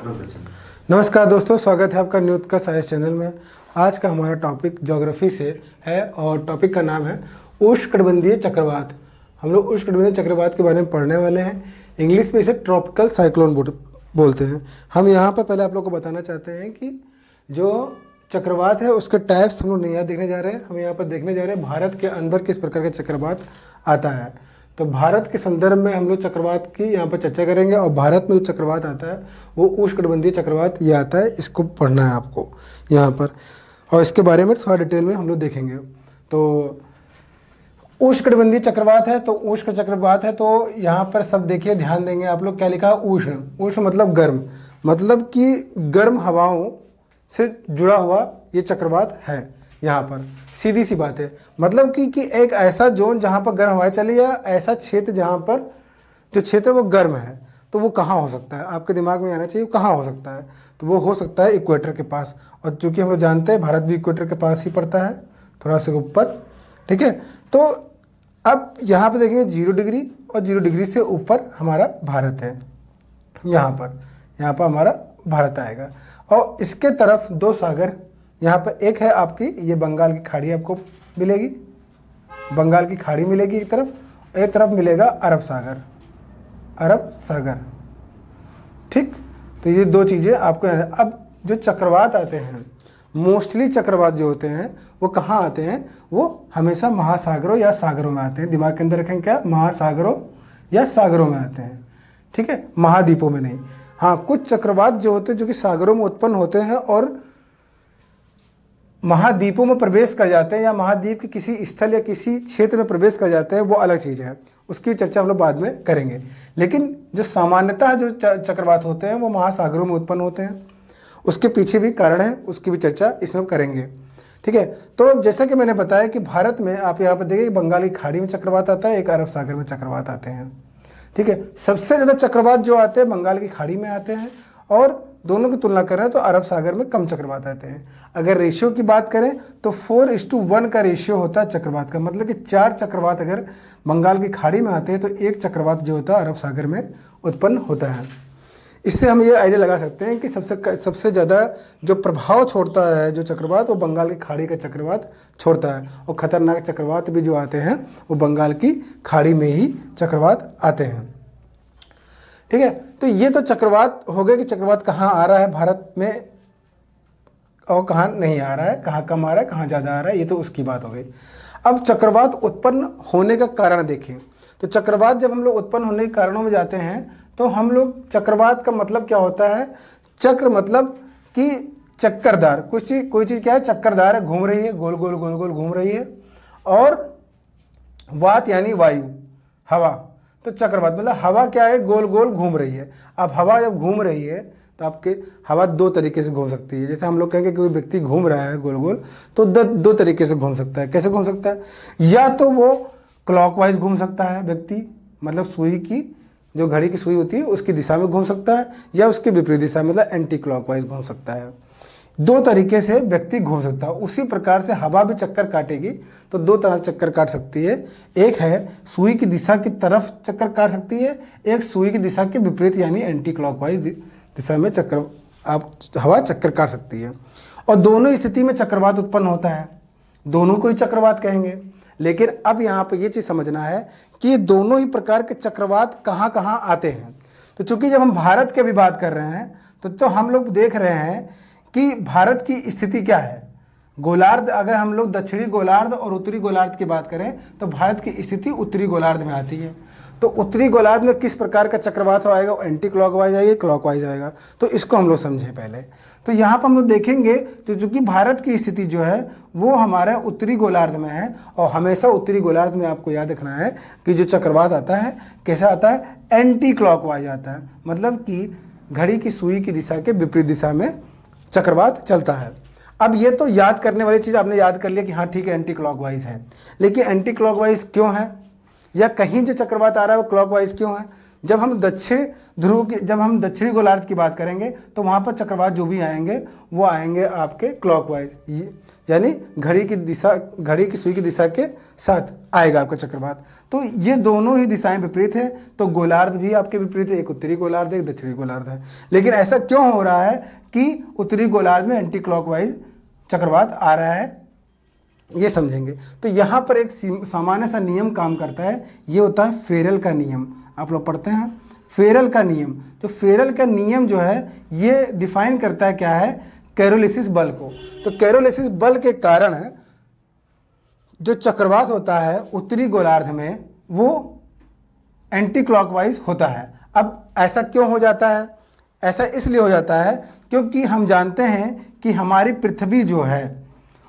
नमस्कार दोस्तों, स्वागत है आपका न्यूज़ का साइंस चैनल में। आज का हमारा टॉपिक ज्योग्राफी से है और टॉपिक का नाम है उष्णकटिबंधीय चक्रवात। हम लोग उष्णकटिबंधीय चक्रवात के बारे में पढ़ने वाले हैं। इंग्लिश में इसे ट्रॉपिकल साइक्लोन बोलते हैं। हम यहाँ पर पहले आप लोग को बताना चाहते हैं कि जो चक्रवात है उसके टाइप्स हम लोग नहीं यहाँ देखने जा रहे हैं। हम यहाँ पर देखने जा रहे हैं भारत के अंदर किस प्रकार का चक्रवात आता है। तो भारत के संदर्भ में हम लोग चक्रवात की यहाँ पर चर्चा करेंगे और भारत में जो चक्रवात आता है वो उष्णकटिबंधीय चक्रवात ये आता है। इसको पढ़ना है आपको यहाँ पर और इसके बारे में थोड़ा डिटेल में हम लोग देखेंगे। तो उष्णकटिबंधीय चक्रवात है तो उष्ण चक्रवात है तो यहाँ पर सब देखिए, ध्यान देंगे आप लोग। क्या लिखा है? उष्ण। उष्ण मतलब गर्म, मतलब कि गर्म हवाओं से जुड़ा हुआ ये चक्रवात है। यहाँ पर सीधी सी बात है, मतलब कि एक ऐसा जोन जहाँ पर गर्म हवाएं चली या ऐसा क्षेत्र जहाँ पर जो क्षेत्र वो गर्म है, तो वो कहाँ हो सकता है? आपके दिमाग में आना चाहिए कहाँ हो सकता है। तो वो हो सकता है इक्वेटर के पास, और चूँकि हम लोग जानते हैं भारत भी इक्वेटर के पास ही पड़ता है, थोड़ा सा ऊपर। ठीक है, तो अब यहाँ पर देखेंगे 0 डिग्री और 0 डिग्री से ऊपर हमारा भारत है। यहाँ पर हमारा भारत आएगा और इसके तरफ दो सागर, यहाँ पर एक है आपकी ये बंगाल की खाड़ी आपको मिलेगी, बंगाल की खाड़ी मिलेगी एक तरफ मिलेगा अरब सागर। ठीक, तो ये दो चीज़ें आपको। अब जो चक्रवात आते हैं, मोस्टली चक्रवात जो होते हैं वो कहाँ आते हैं? वो हमेशा महासागरों या सागरों में आते हैं। दिमाग के अंदर रखें क्या? महासागरों या सागरों में आते हैं। ठीक है, महाद्वीपों में नहीं। हाँ, कुछ चक्रवात जो होते हैं जो कि सागरों में उत्पन्न होते हैं और महाद्वीपों में प्रवेश कर जाते हैं या महाद्वीप के किसी स्थल या किसी क्षेत्र में प्रवेश कर जाते हैं, वो अलग चीज़ है। उसकी चर्चा हम लोग बाद में करेंगे। लेकिन जो सामान्यतः जो चक्रवात होते हैं वो महासागरों में उत्पन्न होते हैं। उसके पीछे भी कारण है, उसकी भी चर्चा इसमें करेंगे। ठीक है, तो जैसा कि मैंने बताया कि भारत में आप यहाँ पर देखिए बंगाल की खाड़ी में चक्रवात आता है, एक अरब सागर में चक्रवात आते हैं। ठीक है, सबसे ज़्यादा चक्रवात जो आते हैं बंगाल की खाड़ी में आते हैं और दोनों की तुलना करें तो अरब सागर में कम चक्रवात आते हैं। अगर रेशियो की बात करें तो 4:1 का रेशियो होता है चक्रवात का, मतलब कि 4 चक्रवात अगर बंगाल की खाड़ी में आते हैं तो 1 चक्रवात जो होता है अरब सागर में उत्पन्न होता है। इससे हम ये आइडिया लगा सकते हैं कि सबसे ज़्यादा जो प्रभाव छोड़ता है जो चक्रवात, वो बंगाल की खाड़ी का चक्रवात छोड़ता है। और ख़तरनाक चक्रवात भी जो आते हैं वो बंगाल की खाड़ी में ही चक्रवात आते हैं। ठीक है, तो ये तो चक्रवात हो गए कि चक्रवात कहाँ आ रहा है भारत में और कहाँ नहीं आ रहा है, कहाँ कम आ रहा है, कहाँ ज़्यादा आ रहा है, ये तो उसकी बात हो गई। अब चक्रवात उत्पन्न होने का कारण देखें। तो चक्रवात जब हम लोग उत्पन्न होने के कारणों में जाते हैं तो हम लोग, चक्रवात का मतलब क्या होता है? चक्र मतलब कि चक्करदार, कोई चीज़ क्या है? चक्करदार है, घूम रही है, गोल गोल गोल गोल घूम रही है। और वात यानी वायु, हवा। तो चक्रवात मतलब हवा क्या है? गोल गोल घूम रही है। अब हवा जब घूम रही है तो आपके हवा दो तरीके से घूम सकती है। जैसे हम लोग कहेंगे कि कोई व्यक्ति घूम रहा है गोल गोल, तो दो तरीके से घूम सकता है। कैसे घूम सकता है? या तो वो क्लॉकवाइज घूम सकता है व्यक्ति, मतलब सुई की जो घड़ी की सुई होती है उसकी दिशा में घूम सकता है, या उसके विपरीत दिशा मतलब एंटी क्लॉकवाइज घूम सकता है। दो तरीके से व्यक्ति घूम सकता है। उसी प्रकार से हवा भी चक्कर काटेगी तो दो तरह से चक्कर काट सकती है। एक है सुई की दिशा की तरफ चक्कर काट सकती है, एक सुई की दिशा के विपरीत यानी एंटी क्लॉकवाइज दिशा में हवा चक्कर काट सकती है। और दोनों स्थिति में चक्रवात उत्पन्न होता है, दोनों को ही चक्रवात कहेंगे। लेकिन अब यहाँ पर ये चीज़ समझना है कि दोनों ही प्रकार के चक्रवात कहाँ कहाँ आते हैं। तो चूंकि जब हम भारत की भी बात कर रहे हैं तो हम लोग देख रहे हैं कि भारत की स्थिति क्या है। गोलार्ध, अगर हम लोग दक्षिणी गोलार्ध और उत्तरी गोलार्ध की बात करें तो भारत की स्थिति उत्तरी गोलार्ध में आती है। तो उत्तरी गोलार्ध में किस प्रकार का चक्रवात आएगा? वो एंटी क्लॉकवाइज आएगा, क्लॉकवाइज आएगा। तो इसको हम लोग समझें पहले। तो यहाँ पर हम लोग देखेंगे तो चूँकि भारत की स्थिति जो है वो हमारे उत्तरी गोलार्ध में है, और हमेशा उत्तरी गोलार्ध में आपको याद रखना है कि जो चक्रवात आता है कैसा आता है? एंटी क्लॉकवाइज आता है, मतलब कि घड़ी की सुई की दिशा के विपरीत दिशा में चक्रवात चलता है। अब ये तो याद करने वाली चीज़ आपने याद कर लिया कि हाँ ठीक है एंटी क्लॉकवाइज है, लेकिन एंटी क्लॉकवाइज क्यों है? या कहीं जो चक्रवात आ रहा है वो क्लॉकवाइज क्यों है? जब हम दक्षिणी गोलार्ध की बात करेंगे तो वहाँ पर चक्रवात जो भी आएंगे वो आएंगे आपके क्लॉकवाइज, यानी घड़ी की सुई की दिशा के साथ आएगा आपका चक्रवात। तो ये दोनों ही दिशाएं विपरीत है, तो गोलार्ध भी आपके विपरीत है, एक उत्तरी गोलार्ध है, एक दक्षिणी गोलार्ध है। लेकिन ऐसा क्यों हो रहा है कि उत्तरी गोलार्ध में एंटी क्लॉकवाइज चक्रवात आ रहा है, ये समझेंगे। तो यहाँ पर एक सामान्य सा नियम काम करता है, ये होता है फेरल का नियम। आप लोग पढ़ते हैं फेरल का नियम। तो फेरल का नियम जो है ये डिफाइन करता है क्या है, कैरोलिसिस बल को। तो कैरोलिसिस बल के कारण जो चक्रवात होता है उत्तरी गोलार्ध में वो एंटी क्लॉकवाइज होता है। अब ऐसा क्यों हो जाता है? ऐसा इसलिए हो जाता है क्योंकि हम जानते हैं कि हमारी पृथ्वी जो है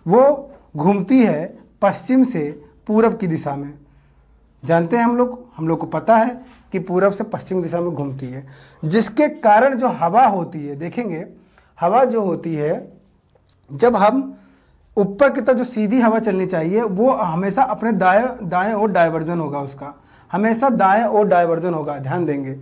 वो घूमती है पश्चिम से पूरब की दिशा में। जानते हैं हम लोग को पता है कि पूरब से पश्चिम दिशा में घूमती है, जिसके कारण जो हवा होती है, देखेंगे हवा जो होती है, जब हम ऊपर की तरफ जो सीधी हवा चलनी चाहिए वो हमेशा अपने दाएं ओर डाइवर्जन होगा, उसका हमेशा दाएं ओर डाइवर्जन होगा। ध्यान देंगे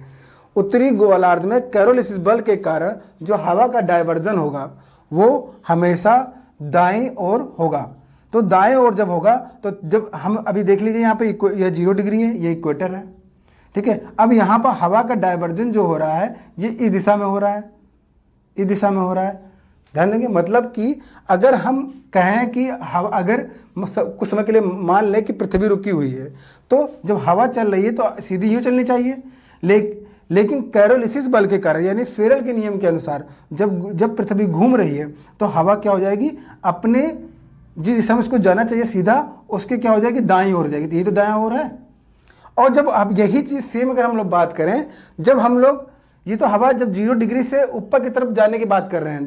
उत्तरी गोलार्ध में कैरोलिसिस बल के कारण जो हवा का डाइवर्जन होगा वो हमेशा दाएं ओर होगा। तो दाएं ओर जब होगा तो जब हम अभी देख लीजिए यहाँ पे यह 0 डिग्री है, ये इक्वेटर है, ठीक है। अब यहाँ पर हवा का डाइवर्जन जो हो रहा है ये इस दिशा में हो रहा है, इस दिशा में हो रहा है। ध्यान देंगे, मतलब कि अगर हम कहें कि हवा, अगर कुछ समय के लिए मान लें कि पृथ्वी रुकी हुई है, तो जब हवा चल रही है तो सीधी यूँ चलनी चाहिए, लेकिन कैरोलिसिस बल के कारण यानी फेरल के नियम के अनुसार जब पृथ्वी घूम रही है तो हवा क्या हो जाएगी, अपने जिस दिशा में उसको जाना चाहिए सीधा, उसके क्या हो जाएगी, दाईं ओर हो जाएगी। तो यही तो दायां ओर है। और जब अब यही चीज़ सेम अगर हम लोग बात करें, जब हम लोग ये तो हवा जब 0 डिग्री से ऊपर की तरफ जाने की बात कर रहे हैं,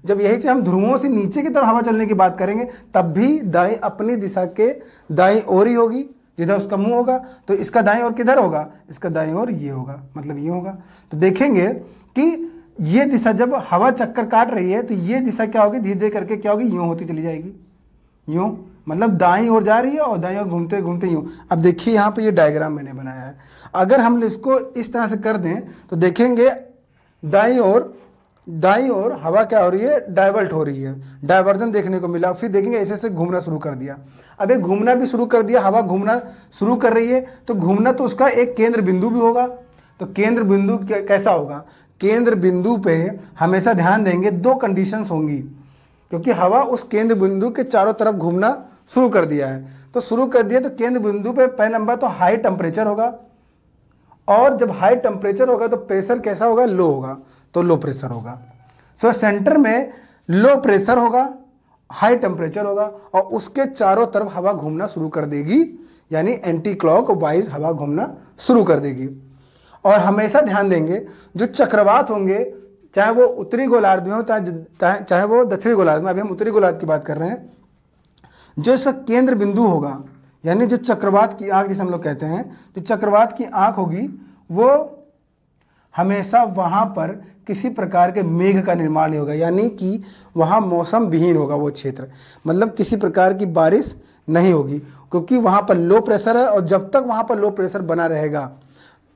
जब यही चीज़ हम ध्रुवों से नीचे की तरफ हवा चलने की बात करेंगे तब भी दाएं अपनी दिशा के दाईं ओर ही होगी, जिधर उसका मुंह होगा। तो इसका दाईं ओर किधर होगा, इसका दाईं ओर ये होगा, मतलब ये होगा। तो देखेंगे कि ये दिशा जब हवा चक्कर काट रही है तो ये दिशा क्या होगी, धीरे धीरे करके क्या होगी, यूँ होती चली जाएगी, यूँ, मतलब दाईं ओर जा रही है और दाईं ओर घूमते घूमते यूँ। अब देखिए यहाँ पे ये डायग्राम मैंने बनाया है, अगर हम इसको इस तरह से कर दें तो देखेंगे दाईं ओर हवा क्या हो रही है, डाइवर्ट हो रही है, डाइवर्जन देखने को मिला। फिर देखेंगे ऐसे ऐसे घूमना शुरू कर दिया। अब ये घूमना भी शुरू कर दिया, हवा घूमना शुरू कर रही है, तो घूमना तो उसका एक केंद्र बिंदु भी होगा। तो केंद्र बिंदु कैसा होगा, केंद्र बिंदु पे हमेशा ध्यान देंगे 2 कंडीशंस होंगी, क्योंकि हवा उस केंद्र बिंदु के चारों तरफ घूमना शुरू कर दिया है। तो शुरू कर दिया तो केंद्र बिंदु पे पहला नंबर तो हाई टेम्परेचर होगा, और जब हाई टेम्परेचर होगा तो प्रेशर कैसा होगा, लो होगा, तो लो प्रेशर होगा। सो सेंटर में लो प्रेशर होगा, हाई टेम्परेचर होगा, और उसके चारों तरफ हवा घूमना शुरू कर देगी, यानी एंटी क्लॉक वाइज हवा घूमना शुरू कर देगी। और हमेशा ध्यान देंगे जो चक्रवात होंगे, चाहे वो उत्तरी गोलार्ध में हो चाहे वो दक्षिणी गोलार्ध में, अभी हम उत्तरी गोलार्ध की बात कर रहे हैं, जो इसका केंद्र बिंदु होगा, यानी जो चक्रवात की आंख जिसे हम लोग कहते हैं, जो चक्रवात की आंख होगी वो हमेशा वहाँ पर किसी प्रकार के मेघ का निर्माण नहीं होगा, यानी कि वहाँ मौसम विहीन होगा वो क्षेत्र, मतलब किसी प्रकार की बारिश नहीं होगी, क्योंकि वहाँ पर लो प्रेशर है। और जब तक वहाँ पर लो प्रेशर बना रहेगा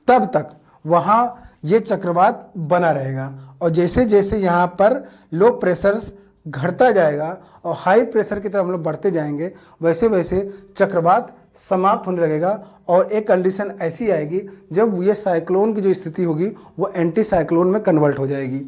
तब तक वहाँ ये चक्रवात बना रहेगा। और जैसे जैसे यहाँ पर लो प्रेशर घटता जाएगा और हाई प्रेशर की तरफ हम लोग बढ़ते जाएंगे, वैसे वैसे चक्रवात समाप्त होने लगेगा। और एक कंडीशन ऐसी आएगी जब ये साइक्लोन की जो स्थिति होगी वो एंटी साइक्लोन में कन्वर्ट हो जाएगी।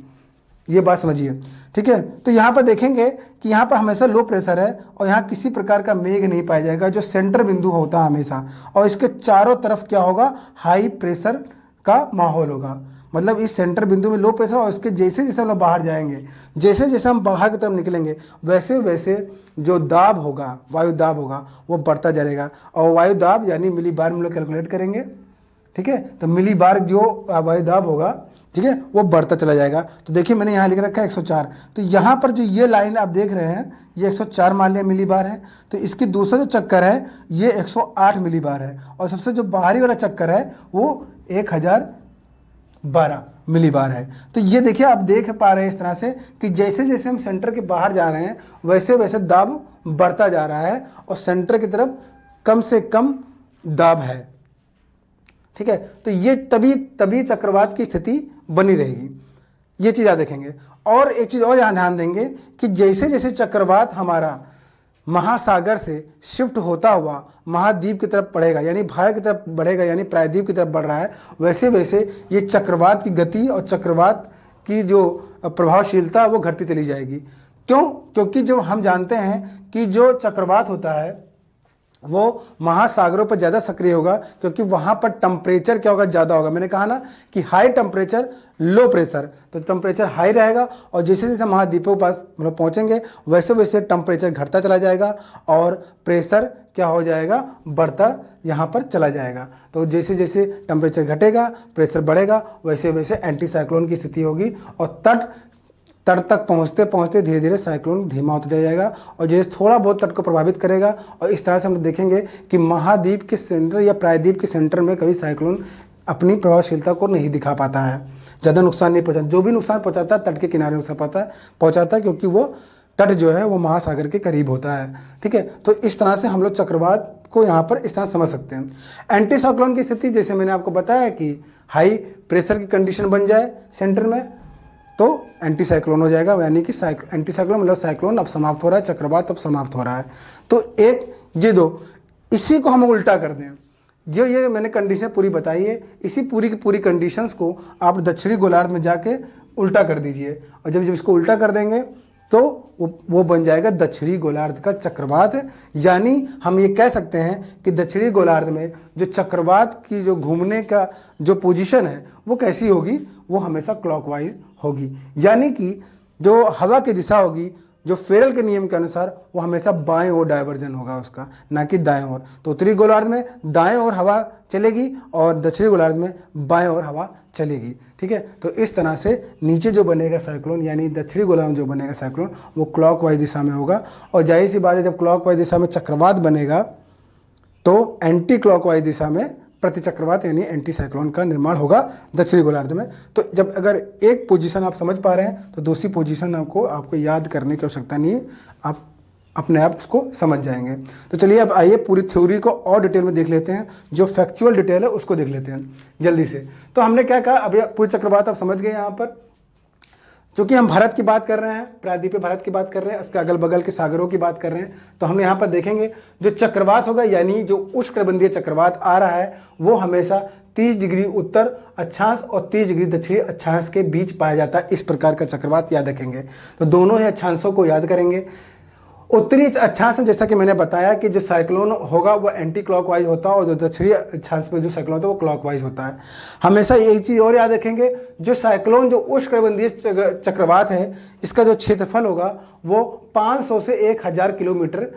ये बात समझिए, ठीक है। तो यहाँ पर देखेंगे कि यहाँ पर हमेशा लो प्रेशर है और यहाँ किसी प्रकार का मेघ नहीं पाया जाएगा, जो सेंटर बिंदु होता है हमेशा, और इसके चारों तरफ क्या होगा, हाई प्रेशर का माहौल होगा। मतलब इस सेंटर बिंदु में लो प्रेशर, और इसके जैसे जैसे हम लोग बाहर जाएंगे, जैसे जैसे हम बाहर की तरफ निकलेंगे, वैसे वैसे जो दाब होगा, वायु दाब होगा, वो बढ़ता जाएगा। और वायु दाब यानी मिली बार में लोग कैलकुलेट करेंगे, ठीक है। तो मिली बार जो वायु दाब होगा, ठीक है, वो बढ़ता चला जाएगा। तो देखिए मैंने यहाँ लिख रखा है 104। तो यहाँ पर जो ये लाइन आप देख रहे हैं ये 104 मान लिया मिली बार है। तो इसकी दूसरा जो चक्कर है ये 108 मिली बार है, और सबसे जो बाहरी वाला चक्कर है वो 1012 मिली बार है। तो ये देखिए आप देख पा रहे हैं इस तरह से कि जैसे जैसे हम सेंटर के बाहर जा रहे हैं वैसे वैसे दाब बढ़ता जा रहा है और सेंटर की तरफ कम से कम दाब है, ठीक है, तो ये तभी तभी चक्रवात की स्थिति बनी रहेगी, ये चीज़ याद रखेंगे। और एक चीज़ और यहाँ ध्यान देंगे कि जैसे जैसे चक्रवात हमारा महासागर से शिफ्ट होता हुआ महाद्वीप की तरफ बढ़ेगा, यानी भारत की तरफ बढ़ेगा, यानी प्रायद्वीप की तरफ बढ़ रहा है, वैसे वैसे ये चक्रवात की गति और चक्रवात की जो प्रभावशीलता वो घटती चली जाएगी। क्यों? क्योंकि जो हम जानते हैं कि जो चक्रवात होता है वो महासागरों पर ज़्यादा सक्रिय होगा, क्योंकि वहाँ पर टेम्परेचर क्या होगा, ज़्यादा होगा। मैंने कहा ना कि हाई टेम्परेचर लो प्रेशर, तो टेम्परेचर हाई रहेगा और जैसे जैसे महाद्वीपों के पास मतलब पहुँचेंगे वैसे वैसे टेम्परेचर घटता चला जाएगा और प्रेशर क्या हो जाएगा, बढ़ता यहाँ पर चला जाएगा। तो जैसे जैसे टेम्परेचर घटेगा प्रेशर बढ़ेगा, वैसे वैसे एंटी साइक्लोन की स्थिति होगी और तट तक पहुँचते पहुँचते धीरे धीरे साइक्लोन धीमा होता जाएगा और जैसे थोड़ा बहुत तट को प्रभावित करेगा। और इस तरह से हम देखेंगे कि महाद्वीप के सेंटर या प्रायद्वीप के सेंटर में कभी साइक्लोन अपनी प्रभावशीलता को नहीं दिखा पाता है, ज़्यादा नुकसान नहीं पहुँचाता। जो भी नुकसान पहुँचाता है तट के किनारे नुकसान पहुँचाता है, क्योंकि वो तट जो है वो महासागर के करीब होता है। ठीक है, तो इस तरह से हम लोग चक्रवात को यहाँ पर इस तरह समझ सकते हैं। एंटी साइक्लोन की स्थिति जैसे मैंने आपको बताया कि हाई प्रेशर की कंडीशन बन जाए सेंटर में तो एंटी साइक्लोन हो जाएगा, यानी कि एंटी साइक्लोन मतलब साइक्लोन अब समाप्त हो रहा है, चक्रवात अब समाप्त हो रहा है। तो एक ये दो, इसी को हम उल्टा कर दें, जो ये मैंने कंडीशन पूरी बताई है, इसी पूरी की पूरी कंडीशंस को आप दक्षिणी गोलार्ध में जाके उल्टा कर दीजिए और जब इसको उल्टा कर देंगे तो वो बन जाएगा दक्षिणी गोलार्ध का चक्रवात। यानी हम ये कह सकते हैं कि दक्षिणी गोलार्ध में जो चक्रवात की जो घूमने का जो पोजीशन है वो कैसी होगी, वो हमेशा क्लॉकवाइज होगी, यानी कि जो हवा की दिशा होगी जो फेरल के नियम के अनुसार वो हमेशा बाएं ओर डायवर्जन होगा उसका, ना कि दाएं ओर। तो उत्तरी गोलार्ध में दाएं ओर हवा चलेगी और दक्षिणी गोलार्ध में बाएं ओर हवा चलेगी। ठीक है, तो इस तरह से नीचे जो बनेगा साइक्लोन यानी दक्षिणी गोलार्ध में जो बनेगा साइक्लोन वो क्लॉकवाइज दिशा में होगा। और जाहिर सी बात है जब क्लॉकवाइज दिशा में चक्रवात बनेगा तो एंटी क्लॉकवाइज दिशा में प्रति चक्रवात यानी एंटी साइक्लोन का निर्माण होगा दक्षिणी गोलार्ध में। तो जब अगर एक पोजीशन आप समझ पा रहे हैं तो दूसरी पोजीशन आपको याद करने की आवश्यकता नहीं है, आप अपने आप उसको समझ जाएंगे। तो चलिए अब आइए पूरी थ्योरी को और डिटेल में देख लेते हैं, जो फैक्चुअल डिटेल है उसको देख लेते हैं जल्दी से। तो हमने क्या कहा, अब पूरी चक्रवात आप समझ गए। यहाँ पर चूँकि हम भारत की बात कर रहे हैं, प्रायद्वीपीय भारत की बात कर रहे हैं, उसके अगल बगल के सागरों की बात कर रहे हैं, तो हम यहाँ पर देखेंगे जो चक्रवात होगा यानी जो उष्णकटिबंधीय चक्रवात आ रहा है वो हमेशा 30 डिग्री उत्तर अक्षांश और 30 डिग्री दक्षिणी अक्षांश के बीच पाया जाता है। इस प्रकार का चक्रवात याद रखेंगे, तो दोनों ही अक्षांशों को याद करेंगे। उत्तरी अक्षांश में जैसा कि मैंने बताया कि जो साइक्लोन होगा वो एंटी क्लॉकवाइज होता है और जो दक्षिणी अक्षांश में जो साइक्लोन होता है वो क्लॉकवाइज होता है। हमेशा एक चीज़ और याद रखेंगे, जो साइक्लोन जो उष्णकटिबंधीय चक्रवात है इसका जो क्षेत्रफल होगा वो 500 से 1000 किलोमीटर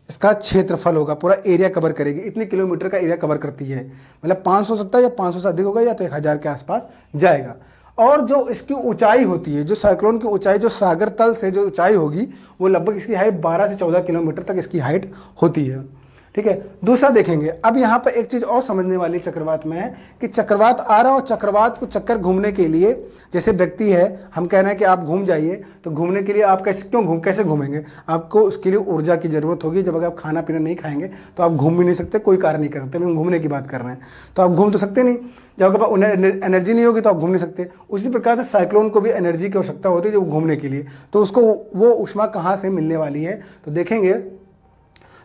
इसका क्षेत्रफल होगा, पूरा एरिया कवर करेगी। इतने किलोमीटर का एरिया कवर करती है, मतलब 570 या 500 से अधिक होगा या तो 1000 के आसपास जाएगा। और जो इसकी ऊंचाई होती है, जो साइक्लोन की ऊंचाई जो सागर तल से जो ऊंचाई होगी वो लगभग इसकी हाइट 12 से 14 किलोमीटर तक इसकी हाइट होती है। ठीक है, दूसरा देखेंगे। अब यहाँ पर एक चीज़ और समझने वाली चक्रवात में है कि चक्रवात आ रहा हो, चक्रवात को चक्कर घूमने के लिए जैसे व्यक्ति है, हम कह रहे हैं कि आप घूम जाइए, तो घूमने के लिए आप कैसे घूमेंगे, आपको उसके लिए ऊर्जा की ज़रूरत होगी। जब अगर आप खाना पीना नहीं खाएंगे तो आप घूम भी नहीं सकते, कोई कार्य नहीं कर सकते। हम घूमने की बात कर रहे हैं, तो आप घूम तो सकते नहीं, जब आपके पास एनर्जी नहीं होगी तो आप घूम नहीं सकते। उसी प्रकार से साइक्लोन को भी एनर्जी की आवश्यकता होती है जो घूमने के लिए, तो उसको वो ऊष्मा कहाँ से मिलने वाली है, तो देखेंगे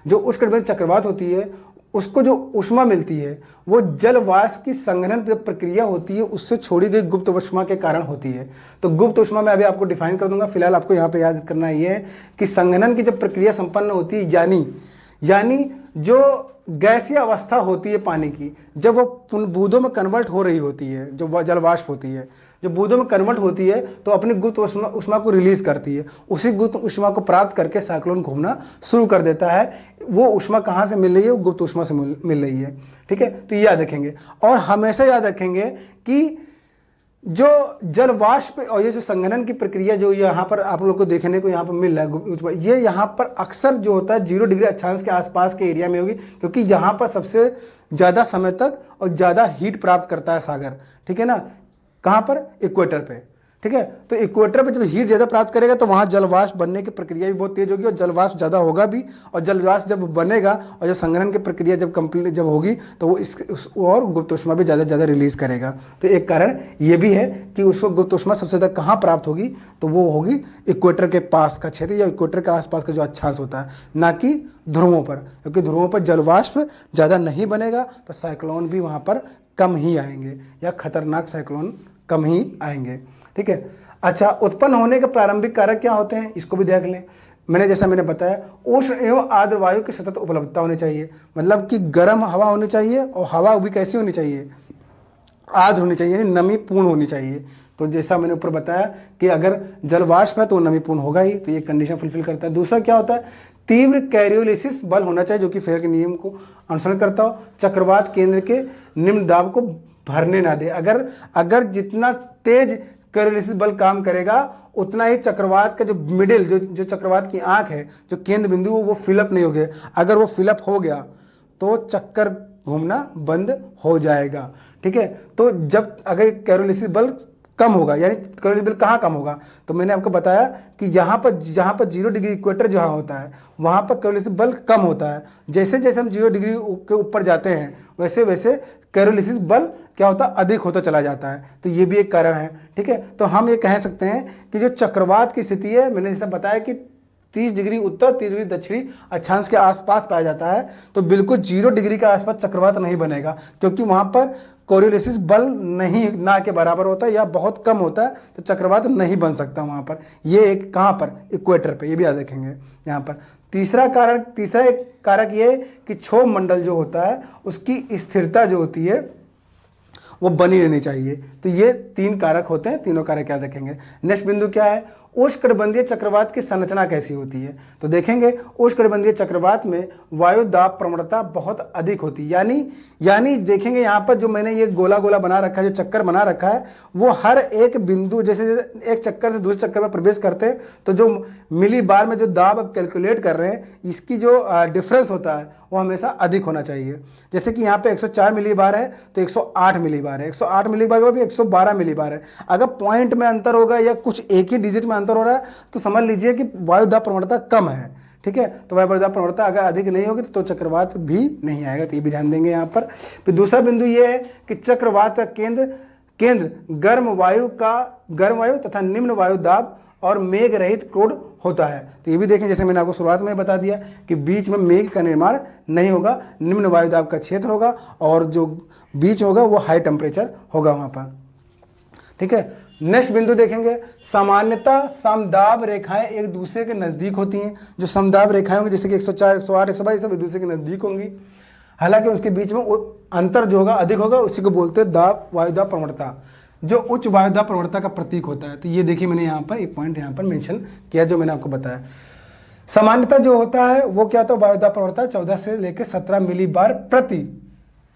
जो उष्णकटिबंधीय चक्रवात होती है उसको जो ऊष्मा मिलती है वो जल वाष्प की संघनन प्रक्रिया होती है, उससे छोड़ी गई गुप्त ऊष्मा के कारण होती है। तो गुप्त ऊष्मा मैं अभी आपको डिफाइन कर दूंगा, फिलहाल आपको यहाँ पे याद करना ये है कि संघनन की जब प्रक्रिया संपन्न होती है यानी जो गैसीय अवस्था होती है पानी की, जब वो बूंदों में कन्वर्ट हो रही होती है, जो जल वाष्प होती है जो बूंदों में कन्वर्ट होती है तो अपनी गुप्त ऊष्मा को रिलीज करती है। उसी गुप्त ऊष्मा को प्राप्त करके साइक्लोन घूमना शुरू कर देता है। वो ऊष्मा कहाँ से मिल रही है, वो गुप्त ऊष्मा से मिल रही है। ठीक है, तो ये याद रखेंगे और हमेशा याद रखेंगे कि जो जल वाष्प और ये जो संघनन की प्रक्रिया जो यहाँ पर आप लोग को देखने को यहाँ पर मिल रहा है, ये यहाँ पर अक्सर जो होता है 0 डिग्री अक्षांश के आसपास के एरिया में होगी, क्योंकि यहाँ पर सबसे ज़्यादा समय तक और ज़्यादा हीट प्राप्त करता है सागर। ठीक है ना, कहाँ पर, इक्वेटर पे। ठीक है। तो इक्वेटर पे जब हीट ज़्यादा प्राप्त करेगा तो वहाँ जलवाष्प बनने की प्रक्रिया भी बहुत तेज होगी और जलवाष्प ज़्यादा होगा भी, और जलवाष्प जब बनेगा और जब संघनन की प्रक्रिया जब कंप्लीट जब होगी तो वो और गुप्त ऊष्मा भी ज़्यादा रिलीज करेगा। तो एक कारण ये भी है कि उसको गुप्त ऊष्मा सबसे ज़्यादा कहाँ प्राप्त होगी, तो वो होगी इक्वेटर के पास का क्षेत्र या इक्वेटर के आसपास का जो अक्षांश होता है, ना कि ध्रुवों पर, क्योंकि ध्रुवों पर जलवाष्प ज़्यादा नहीं बनेगा तो साइक्लोन भी वहाँ पर कम ही आएंगे या खतरनाक साइक्लोन कम ही आएंगे। ठीक है। अच्छा, उत्पन्न होने के प्रारंभिक कारक क्या होते हैं, इसको भी देख लें। मैंने बताया उष्ण एवं आर्द्र वायु की सतत उपलब्धता होनी चाहिए, मतलब कि गर्म हवा होनी चाहिए और हवा भी कैसी होनी चाहिए, आर्द्र होनी चाहिए, यानी नमीपूर्ण होनी चाहिए। तो जैसा मैंने ऊपर बताया कि अगर जलवाष्प है तो नमीपूर्ण होगा ही, तो ये कंडीशन फुलफिल करता है। दूसरा क्या होता है, तीव्र कैरियोलिसिस बल होना चाहिए जो कि फेयर के नियम को अनुसरण करता हो। चक्रवात केंद्र के निम्न दाब को भरने ना दे, अगर जितना तेज कैरियोलिसिस बल काम करेगा उतना ही चक्रवात का जो मिडिल जो चक्रवात की आंख है, जो केंद्र बिंदु वो फिलअप नहीं हो गया। अगर वो फिलअप हो गया तो चक्कर घूमना बंद हो जाएगा। ठीक है। तो जब अगर कैरियोलिसिस बल कम होगा, यानी कैरियोलिसिस बल कहाँ कम होगा, तो मैंने आपको बताया कि जहाँ पर 0 डिग्री इक्वेटर जहाँ होता है वहाँ पर कैरियोलिसिस बल कम होता है। जैसे जैसे हम 0 डिग्री के ऊपर जाते हैं वैसे वैसे कैरियोलिसिस बल क्या होता है, अधिक होता चला जाता है। तो ये भी एक कारण है। ठीक है। तो हम ये कह सकते हैं कि जो चक्रवात की स्थिति है, मैंने जैसा बताया कि 30 डिग्री उत्तर 30 डिग्री दक्षिणी अक्षांश के आसपास पाया जाता है, तो बिल्कुल 0 डिग्री के आसपास चक्रवात नहीं बनेगा, क्योंकि वहाँ पर कोरियोलिसिस बल नहीं ना के बराबर होता है या बहुत कम होता है, तो चक्रवात नहीं बन सकता वहाँ पर। ये एक कहाँ पर, इक्वेटर पे, ये भी याद रखेंगे यहाँ पर। तीसरा एक कारक ये कि क्षोभ मंडल जो होता है उसकी स्थिरता जो होती है वो बनी रहनी चाहिए। तो ये 3 कारक होते हैं, तीनों कारक याद रखेंगे। नेक्स्ट बिंदु क्या है, उष्णकटिबंधीय चक्रवात की संरचना कैसी होती है, तो देखेंगे उष्णकटिबंधीय चक्रवात में वायु दाब प्रवणता बहुत अधिक होती है। यानी देखेंगे यहाँ पर जो मैंने ये गोला बना रखा है, जो चक्कर बना रखा है, वो हर एक बिंदु जैसे एक चक्कर से दूसरे चक्कर में प्रवेश करते हैं तो जो मिली बार में जो दाब अब कैलकुलेट कर रहे हैं इसकी जो डिफरेंस होता है वो हमेशा अधिक होना चाहिए। जैसे कि यहाँ पे 104 मिली बार है तो 108 मिली बार है, 108 मिली बार भी 112 मिली बार है। अगर पॉइंट में अंतर होगा या कुछ एक ही डिजिट में अंतर हो रहा है तो समझ लीजिए कि वायु दाब प्रवणता कम है। ठीक है। तो वायु दाब प्रवणता अगर अधिक नहीं होगी तो चक्रवात भी नहीं आएगा, तो ये भी ध्यान देंगे यहाँ पर। फिर दूसरा बिंदु ये है कि चक्रवात का केंद्र गर्म वायु तथा निम्न वायु दाब और मेघ रहित क्रोड होता है। तो ये भी देखें, जैसे मैंने आपको शुरुआत में बता दिया कि बीच में मेघ का निर्माण नहीं होगा, निम्न वायु दाब का क्षेत्र होगा और जो बीच होगा वो हाई टेम्परेचर होगा वहाँ पर। ठीक है। नेक्स्ट बिंदु देखेंगे, सामान्यतः समदाब रेखाएं एक दूसरे के नज़दीक होती हैं। जो समदाब रेखाएं होंगी जैसे कि 104, 108, 122 सब एक दूसरे के नज़दीक होंगी, हालांकि उसके बीच में अंतर जो होगा अधिक होगा, उसी को बोलते हैं वायु दाब प्रवणता, जो उच्च वायु दाब प्रवणता का प्रतीक होता है। तो ये देखिए मैंने यहाँ पर एक पॉइंट यहाँ पर मेंशन किया जो मैंने आपको बताया। सामान्यतः जो होता है वो क्या होता है, वायु दाब प्रवणता 14 से लेकर 17 मिली बार प्रति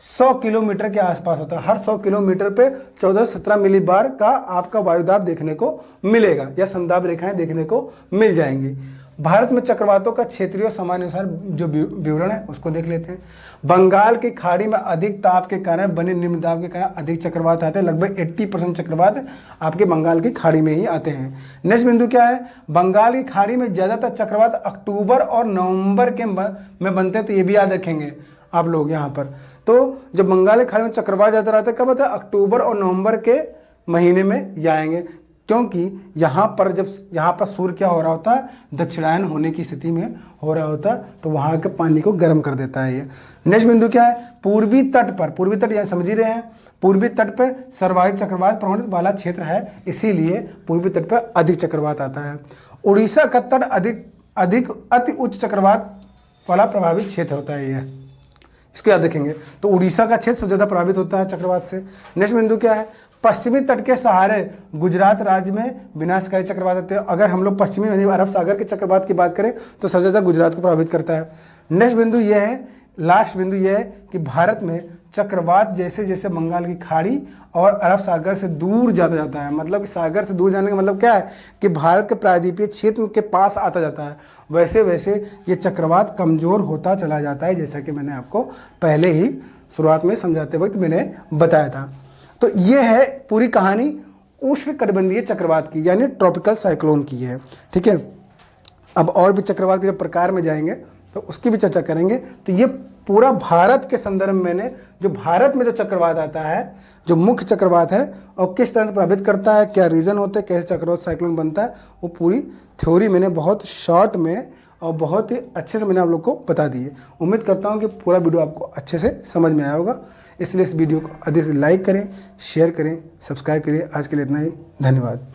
100 किलोमीटर के आसपास होता है। हर 100 किलोमीटर पे 14 से 17 मिली बार का आपका वायुदाब देखने को मिलेगा या समदाब रेखाएं देखने को मिल जाएंगी। भारत में चक्रवातों का क्षेत्रीय सामान्य अनुसार जो विवरण है उसको देख लेते हैं। बंगाल की खाड़ी में अधिक ताप के कारण बने निम्न दाब के कारण अधिक चक्रवात आते हैं। लगभग 80% चक्रवात आपके बंगाल की खाड़ी में ही आते हैं। नेक्स्ट बिंदु क्या है, बंगाल की खाड़ी में ज़्यादातर चक्रवात अक्टूबर और नवंबर में बनते हैं। तो ये भी याद रखेंगे आप लोग यहाँ पर। तो जब बंगाल की खाड़ी में चक्रवात ज़्यादा रहता है कब होता है, अक्टूबर और नवंबर के महीने में जाएंगे, क्योंकि यहाँ पर सूर्य क्या हो रहा होता है, दक्षिणायन होने की स्थिति में हो रहा होता है, तो वहाँ के पानी को गर्म कर देता है ये। नेक्स्ट बिंदु क्या है, पूर्वी तट यहाँ समझ ही रहे हैं, पूर्वी तट पर सर्वाधिक चक्रवात प्रवणित वाला क्षेत्र है, इसीलिए पूर्वी तट पर अधिक चक्रवात आता है। उड़ीसा का तट अधिक अति उच्च चक्रवात वाला प्रभावित क्षेत्र होता है ये, इसको याद रखेंगे। तो उड़ीसा का क्षेत्र सबसे ज़्यादा प्रभावित होता है चक्रवात से। नेक्स्ट बिंदु क्या है, पश्चिमी तट के सहारे गुजरात राज्य में विनाशकारी चक्रवात होते हैं। अगर हम लोग पश्चिमी अरब सागर के चक्रवात की बात करें तो सबसे ज़्यादा गुजरात को प्रभावित करता है। नेक्स्ट बिंदु ये है, लास्ट बिंदु ये है कि भारत में चक्रवात जैसे जैसे बंगाल की खाड़ी और अरब सागर से दूर जाता है, मतलब कि सागर से दूर जाने का मतलब क्या है कि भारत के प्रायद्वीपीय क्षेत्र के पास आता जाता है, वैसे वैसे ये चक्रवात कमज़ोर होता चला जाता है, जैसा कि मैंने आपको पहले ही शुरुआत में समझाते वक्त मैंने बताया था। तो ये है पूरी कहानी उष्णकटिबंधीय चक्रवात की यानी ट्रॉपिकल साइक्लोन की है। ठीक है, अब और भी चक्रवात के जब प्रकार में जाएंगे तो उसकी भी चर्चा करेंगे। तो ये पूरा भारत के संदर्भ में मैंने जो भारत में जो चक्रवात आता है, जो मुख्य चक्रवात है और किस तरह से प्रभावित करता है, क्या रीज़न होते हैं, कैसे चक्रवात साइक्लोन बनता है, वो पूरी थ्योरी मैंने बहुत शॉर्ट में और बहुत ही अच्छे से मैंने आप लोग को बता दी है। उम्मीद करता हूँ कि पूरा वीडियो आपको अच्छे से समझ में आया होगा। इसलिए इस वीडियो को अधिक से लाइक करें, शेयर करें, सब्सक्राइब करिए। आज के लिए इतना ही, धन्यवाद।